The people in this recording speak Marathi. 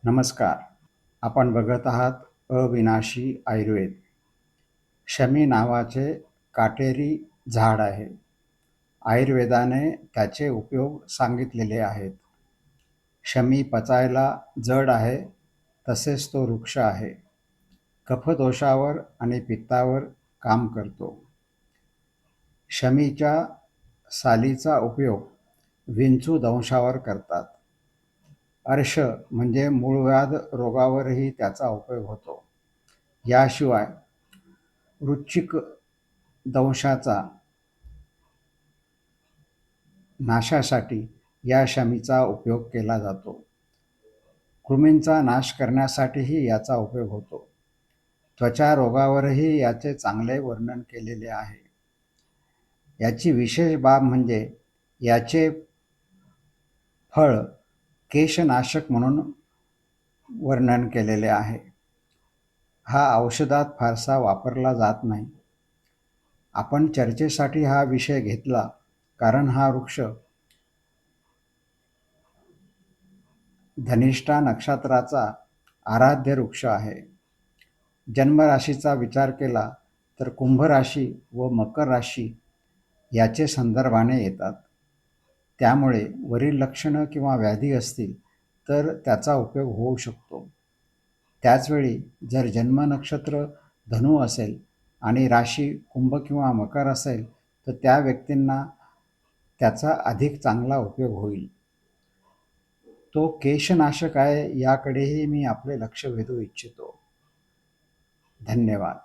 नमस्कार. आपण बघत आहात अविनाशी आयुर्वेद. शमी नावाचे काटेरी झाड आहे. आयुर्वेदाने त्याचे उपयोग सांगितलेले आहेत. शमी पचायला जड आहे, तसेच तो वृक्ष आहे. कफदोषावर आणि पित्तावर काम करतो. शमीच्या सालीचा उपयोग विंचू दंशावर करतात. अर्श म्हणजे मूळव्याध रोगावरही त्याचा उपयोग होतो. याशिवाय वृश्चिक दंशाचा नाशासाठी या शमीचा उपयोग केला जातो. कृमींचा नाश करण्यासाठीही याचा उपयोग होतो. त्वचा रोगावरही याचे चांगले वर्णन केलेले आहे. याची विशेष बाब म्हणजे याचे फळ केशनाशक म्हणून वर्णन केलेले आहे. हा औषधात फारसा वापरला जात नाही. आपण चर्चेसाठी हा विषय घेतला कारण हा वृक्ष धनिष्ठा नक्षत्राचा आराध्य वृक्ष आहे. जन्मराशीचा विचार केला तर कुंभ राशी व मकर राशी याचे संदर्भाने येतात. त्यामुळे वरील लक्षणं किंवा व्याधी असतील तर त्याचा उपयोग होऊ शकतो. त्याचवेळी जर जन्म नक्षत्र धनु असेल आणि राशी कुंभ किंवा मकर असेल तर त्या व्यक्तींना त्याचा अधिक चांगला उपयोग होईल. तो केशनाशक आहे याकडेही मी आपले लक्ष वेधू इच्छितो. धन्यवाद.